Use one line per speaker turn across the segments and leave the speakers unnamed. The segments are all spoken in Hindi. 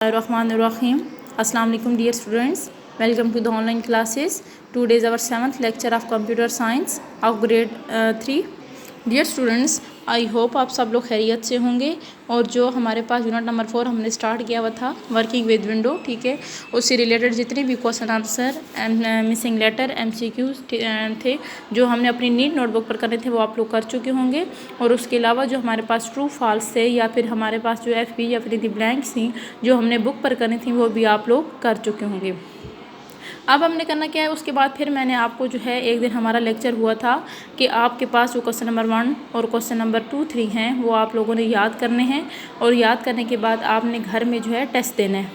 Rahim. Assalamu alaikum dear students. Welcome to the online classes. Today is our 7th lecture of computer science of grade 3. Dear students, I hope आप सब लोग खैरियत से होंगे। और जो हमारे पास यूनिट नंबर 4 हमने स्टार्ट किया हुआ था वर्किंग विद विंडो, ठीक है, उससे रिलेटेड जितने भी question answer and missing letter MCQs थे जो हमने अपनी नीट नोटबुक पर करने थे वो आप लोग कर चुके होंगे। और उसके अलावा जो हमारे पास ट्रू फॉल्स थे या फिर हमारे पास जो FP या फिर ब्लैंक्स थी जो हमने बुक पर करनी थी वो भी आप लोग कर चुके होंगे। अब हमने करना क्या है, उसके बाद फिर मैंने आपको जो है एक दिन हमारा लेक्चर हुआ था कि आपके पास जो क्वेश्चन नंबर 1 और क्वेश्चन नंबर 2, 3 हैं वो आप लोगों ने याद करने हैं और याद करने के बाद आपने घर में जो है टेस्ट देना है।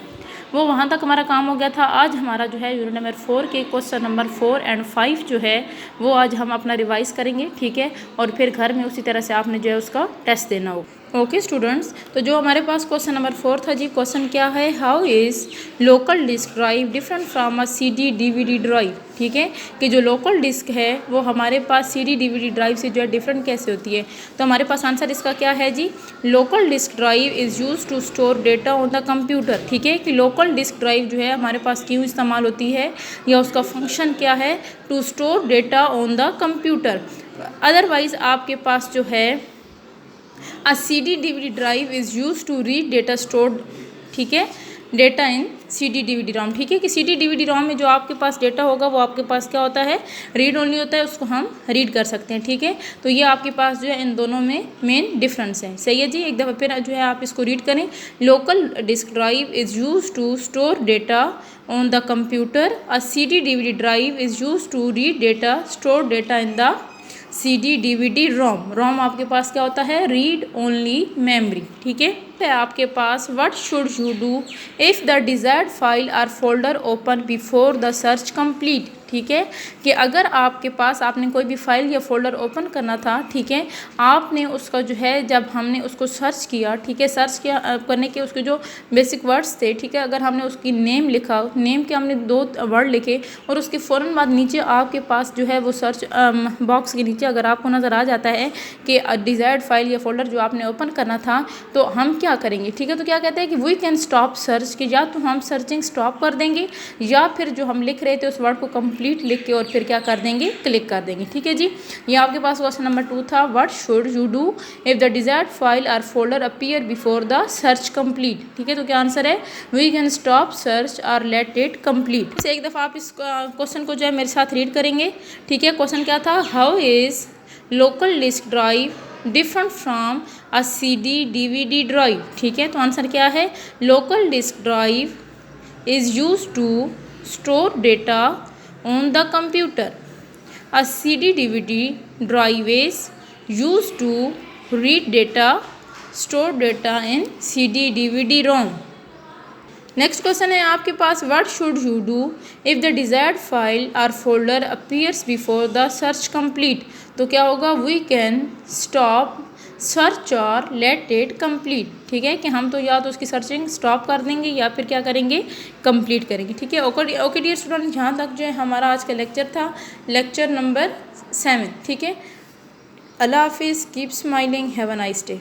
वो वहाँ तक हमारा काम हो गया था। आज हमारा जो है यूनिट नंबर 4 के क्वेश्चन नंबर 4 एंड 5 जो है वो आज हम अपना रिवाइज़ करेंगे, ठीक है, और फिर घर में उसी तरह से आपने जो है उसका टेस्ट देना होगा। ओके स्टूडेंट्स, तो जो हमारे पास क्वेश्चन नंबर 4 था जी, क्वेश्चन क्या है, how is local disk drive different from a CD DVD drive, ठीक है, कि जो लोकल डिस्क है वो हमारे पास CD DVD ड्राइव से जो है डिफरेंट कैसे होती है। तो हमारे पास आंसर इसका क्या है जी, local disk drive is use to store data on the computer, ठीक है, कि लोकल डिस्क ड्राइव जो है हमारे पास क्यों इस्तेमाल होती है या उसका फंक्शन क्या है, to store data on the computer. Otherwise आपके पास जो है A CD DVD drive is used to read data stored, ठीक है, data in CD DVD ROM, ठीक है, कि CD DVD ROM में जो आपके पास डेटा होगा वो आपके पास क्या होता है, रीड ओनली होता है, उसको हम रीड कर सकते हैं, ठीक है। तो ये आपके पास जो है इन दोनों में मेन डिफरेंस है। सही है जी, एक दफ़ा फिर जो है आप इसको रीड करें, local disk drive is use to store data on the computer, a CD DVD drive is use to read data store data in the CD DVD ROM आपके पास क्या होता है, रीड ओनली मेमोरी, ठीक है। आपके पास what should you do if the desired file or folder open before the search complete, ठीक है, कि अगर आपके पास आपने कोई भी फाइल या फोल्डर ओपन करना था, ठीक है, आपने उसका जो है जब हमने उसको सर्च किया, ठीक है, सर्च किया करने के उसके जो बेसिक वर्ड्स थे, ठीक है, अगर हमने उसकी नेम लिखा, नेम के हमने 2 वर्ड लिखे और उसके फ़ौरन बाद नीचे आपके पास जो है वो सर्च बॉक्स के नीचे अगर आपको नज़र आ जाता है कि डिज़ायर्ड फाइल या फोल्डर जो आपने ओपन करना था, तो हम क्या करेंगे, ठीक है। तो क्या कहते हैं कि वी कैन स्टॉप सर्च, कि या तो हम सर्चिंग स्टॉप कर देंगे या फिर जो हम लिख रहे थे उस वर्ड को कंप्लीट लिख के और फिर क्या कर देंगे, क्लिक कर देंगे, ठीक है जी। ये आपके पास क्वेश्चन नंबर 2 था, what should you do if the desired file और folder appear before the search complete, ठीक है। तो क्या आंसर है, वी कैन स्टॉप सर्च और लेट इट कंप्लीट। एक दफ़ा आप इस क्वेश्चन को जो है मेरे साथ रीड करेंगे, ठीक है। क्वेश्चन क्या था, how is local disk drive different from a CD DVD drive, ठीक है। तो आंसर क्या है, local disk drive is use to store data on the computer, a CD DVD drive is use to read data store data in CD DVD ROM। Next question है आपके पास, what should you do if the desired file और folder appears before the search complete. तो क्या होगा, वी कैन स्टॉप सर्च और लेट इट कंप्लीट, ठीक है, कि हम तो या तो उसकी सर्चिंग स्टॉप कर देंगे या फिर क्या करेंगे, कंप्लीट करेंगे, ठीक है। ओके डियर स्टूडेंट, यहाँ तक जो है हमारा आज का लेक्चर था, लेक्चर नंबर 7, ठीक है। अल्लाह हाफिज़, keep smiling, have a nice day.